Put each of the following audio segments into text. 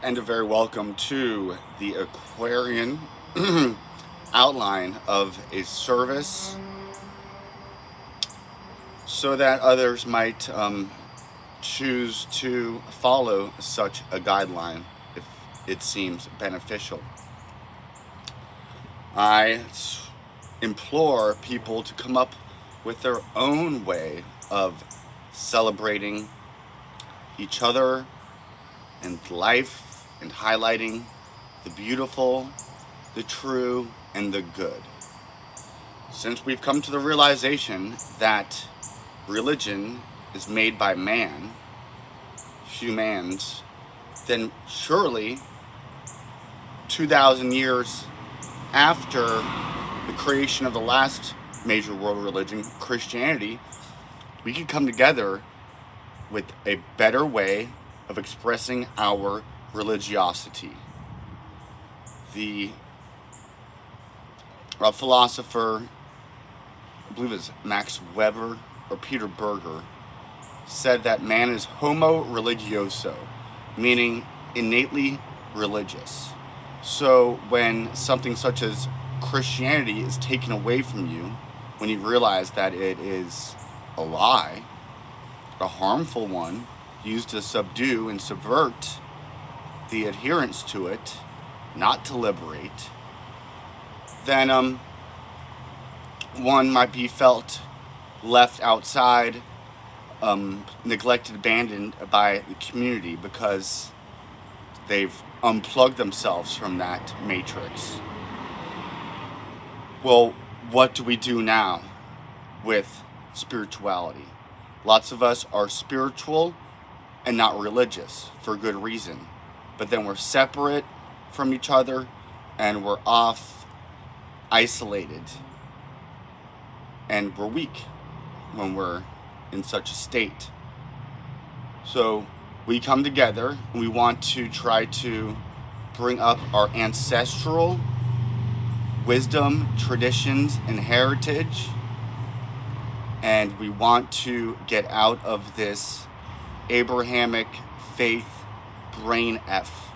and a very welcome to the Aquarian outline of a service so that others might choose to follow such a guideline if it seems beneficial. I implore people to come up with their own way of celebrating each other and life and highlighting the beautiful, the true, and the good. Since we've come to the realization that religion is made by man, humans, then surely 2,000 years after the creation of the last major world religion, Christianity, we could come together with a better way of expressing our religiosity. The philosopher, I believe it's Max Weber or Peter Berger, said that man is homo religioso, meaning innately religious. So when something such as Christianity is taken away from you, when you realize that it is a lie, a harmful one, used to subdue and subvert the adherents to it, not to liberate, then one might be felt left outside, neglected, abandoned by the community because they've unplugged themselves from that matrix. Well, what do we do now with spirituality? Lots of us are spiritual and not religious for good reason. But then we're separate from each other and we're off, isolated. And we're weak when we're in such a state. So we come together and we want to try to bring up our ancestral wisdom, traditions, and heritage. And we want to get out of this Abrahamic faith brain F.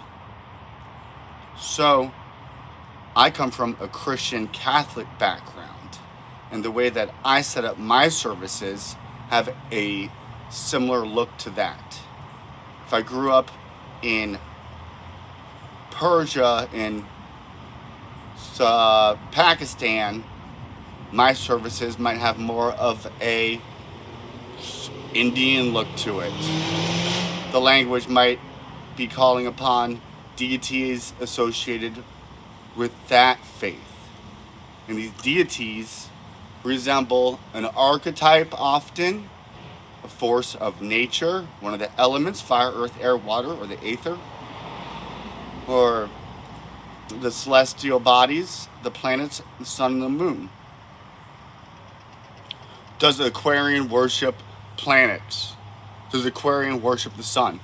So I come from a Christian Catholic background, and the way that I set up my services have a similar look to that. If I grew up in Persia, in Pakistan, my services might have more of a Indian look to it. The language might be calling upon deities associated with that faith. And these deities resemble an archetype often, a force of nature, one of the elements, fire, earth, air, water, or the aether, or the celestial bodies, the planets, the sun, and the moon. Does the Aquarian worship planets? Does the Aquarian worship the sun?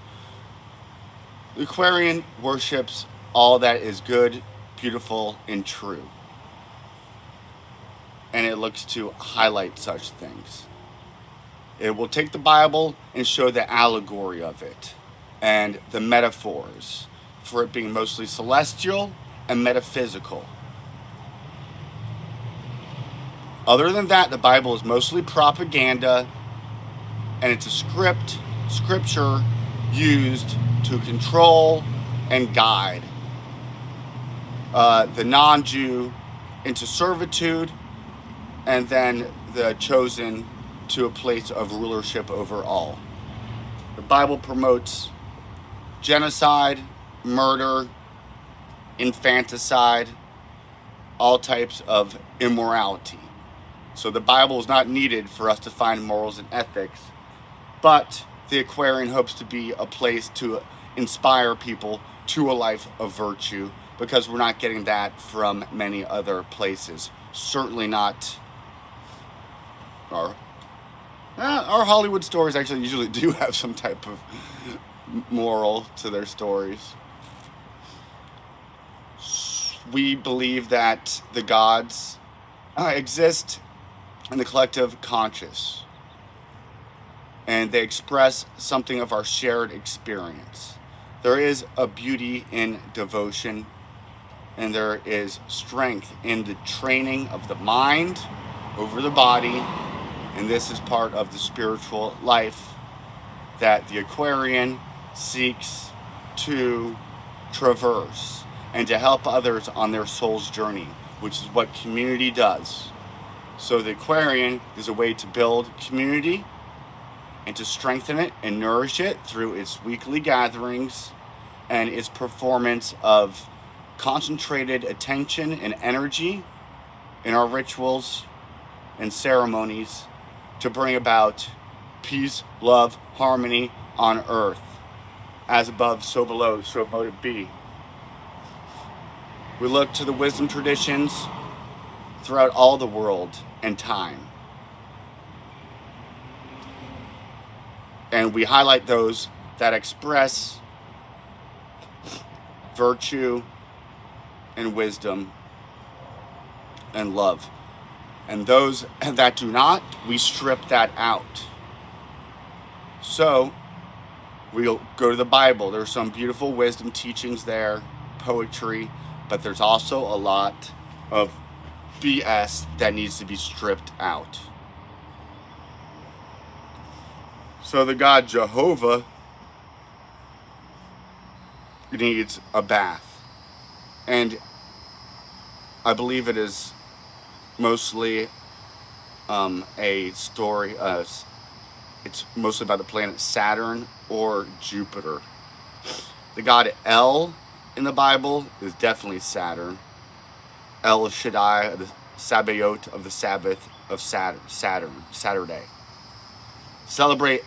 The Aquarian worships all that is good, beautiful, and true. And it looks to highlight such things. It will take the Bible and show the allegory of it and the metaphors for it being mostly celestial and metaphysical. Other than that, the Bible is mostly propaganda, and it's a scripture used to control and guide the non-Jew into servitude, and then the chosen to a place of rulership over all. The Bible promotes genocide, murder, infanticide, all types of immorality. So the Bible is not needed for us to find morals and ethics, but the Aquarian hopes to be a place to inspire people to a life of virtue, because we're not getting that from many other places. Certainly not our Hollywood stories actually usually do have some type of moral to their stories. We believe that the gods exist in the collective conscious, and they express something of our shared experience. There is a beauty in devotion, and there is strength in the training of the mind over the body, and this is part of the spiritual life that the Aquarian seeks to traverse and to help others on their soul's journey, which is what community does. So the Aquarian is a way to build community and to strengthen it and nourish it through its weekly gatherings and its performance of concentrated attention and energy in our rituals and ceremonies to bring about peace, love, harmony on earth. As above, so below, so mote it be. We look to the wisdom traditions throughout all the world and time. And we highlight those that express virtue and wisdom and love. And those that do not, we strip that out. So we'll go to the Bible. There's some beautiful wisdom teachings there, poetry, but there's also a lot of BS that needs to be stripped out. So the God Jehovah needs a bath. And I believe it is mostly a story. It's mostly about the planet Saturn or Jupiter. The god El in the Bible is definitely Saturn. El Shaddai, the Sabaoth of the Sabbath of Saturday. Celebrate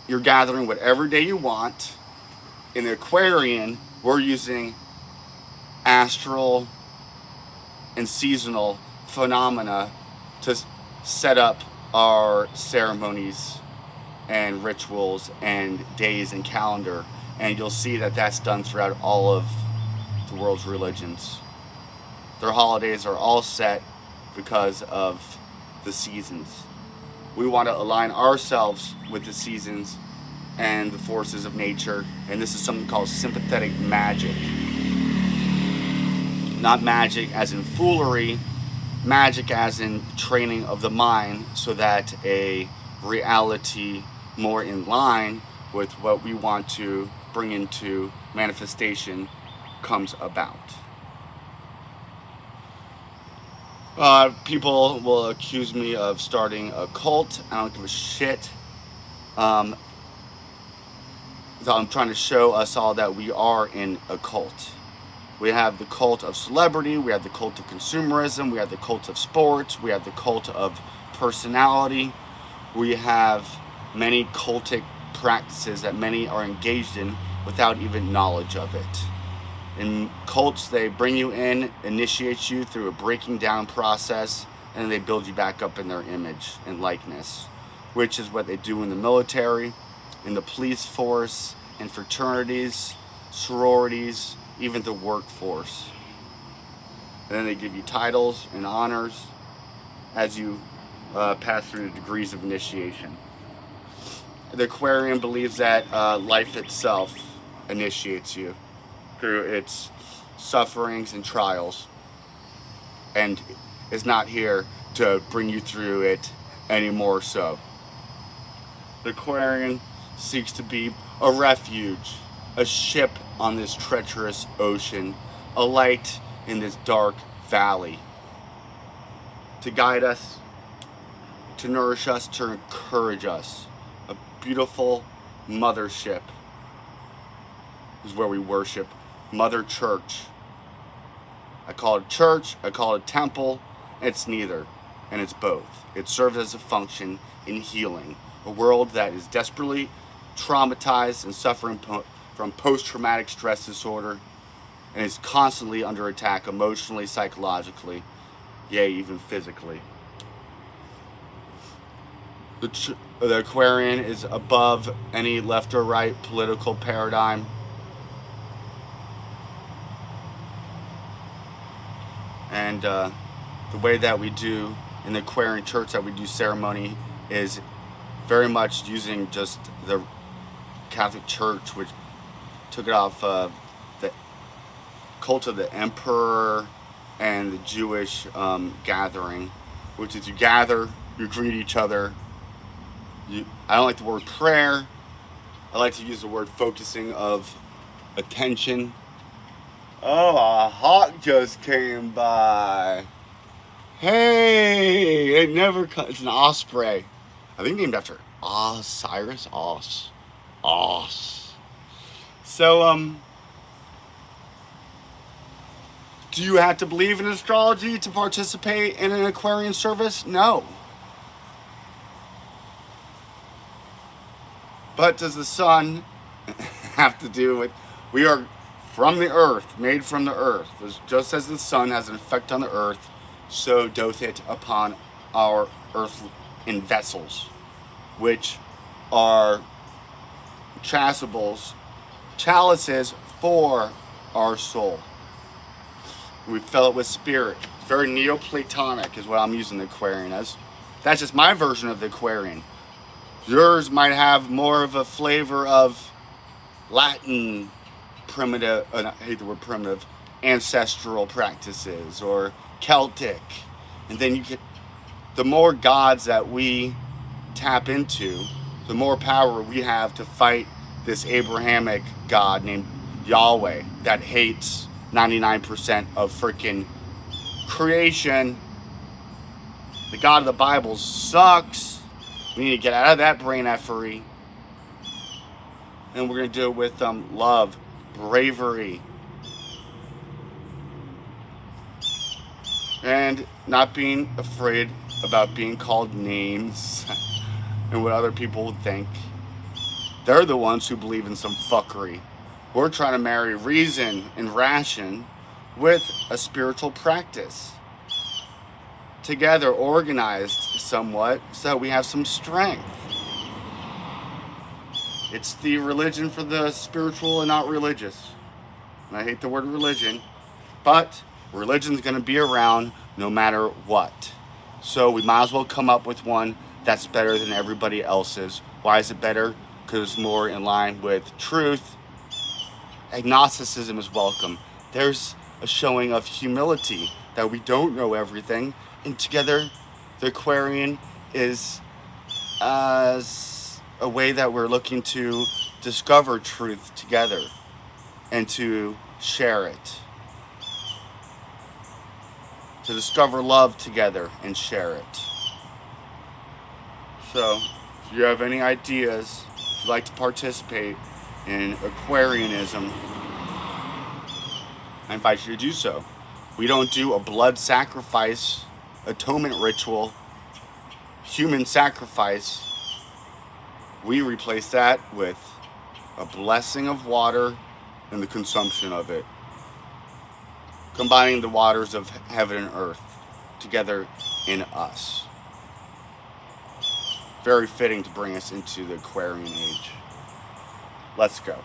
your gathering whatever day you want. In the Aquarian, we're using astral and seasonal phenomena to set up our ceremonies and rituals and days and calendar, and you'll see that that's done throughout all of the world's religions. Their holidays are all set because of the seasons. We want to align ourselves with the seasons and the forces of nature, and this is something called sympathetic magic. Not magic as in foolery, magic as in training of the mind so that a reality more in line with what we want to bring into manifestation comes about. People will accuse me of starting a cult. I don't give a shit. So I'm trying to show us all that we are in a cult. We have the cult of celebrity, we have the cult of consumerism, we have the cult of sports, we have the cult of personality. We have many cultic practices that many are engaged in without even knowledge of it. In cults, they bring you in, initiate you through a breaking down process, and they build you back up in their image and likeness, which is what they do in the military, in the police force, in fraternities, sororities, even the workforce. And then they give you titles and honors as you pass through the degrees of initiation. The Aquarian believes that life itself initiates you through its sufferings and trials, and is not here to bring you through it any more so. The Aquarian seeks to be a refuge, a ship on this treacherous ocean, a light in this dark valley, to guide us, to nourish us, to encourage us. A beautiful mothership is where we worship. Mother Church. I call it church, I call it temple. It's neither, and it's both. It serves as a function in healing a world that is desperately traumatized and suffering from post-traumatic stress disorder, and is constantly under attack emotionally, psychologically, yea, even physically. The Aquarian is above any left or right political paradigm. And the way that we do in the Aquarian church, that we do ceremony, is very much using just the Catholic Church, which took it off the cult of the emperor and the Jewish gathering, which is you gather, you greet each other. I don't like the word prayer. I like to use the word focusing of attention. Oh, a hawk just came by. Hey, it never comes. It's an osprey. I think named after Osiris. Os. So, do you have to believe in astrology to participate in an Aquarian service? No. But does the sun have to do with... We are from the earth, made from the earth. Just as the sun has an effect on the earth, so doth it upon our earth in vessels, which are chasubles, chalices for our soul. We fill it with spirit. Very Neoplatonic is what I'm using the Aquarian as. That's just my version of the Aquarian. Yours might have more of a flavor of Latin primitive, I hate the word primitive, ancestral practices, or Celtic. And then you get, the more gods that we tap into, the more power we have to fight this Abrahamic God named Yahweh that hates 99% of freaking creation. The God of the Bible sucks. We need to get out of that brain effery. And we're going to do it with love, bravery, and not being afraid about being called names and what other people would think. They're the ones who believe in some fuckery. We're trying to marry reason and ration with a spiritual practice. Together, organized somewhat, so we have some strength. It's the religion for the spiritual and not religious. And I hate the word religion, but religion's going to be around no matter what. So we might as well come up with one that's better than everybody else's. Why is it better? Because it's more in line with truth. Agnosticism is welcome. There's a showing of humility that we don't know everything. And together, the Aquarian is as a way that we're looking to discover truth together and to share it. To discover love together and share it. So, if you have any ideas, if you'd like to participate in Aquarianism, I invite you to do so. We don't do a blood sacrifice, atonement ritual, human sacrifice. We replace that with a blessing of water and the consumption of it, combining the waters of heaven and earth together in us. Very fitting to bring us into the Aquarian age. Let's go.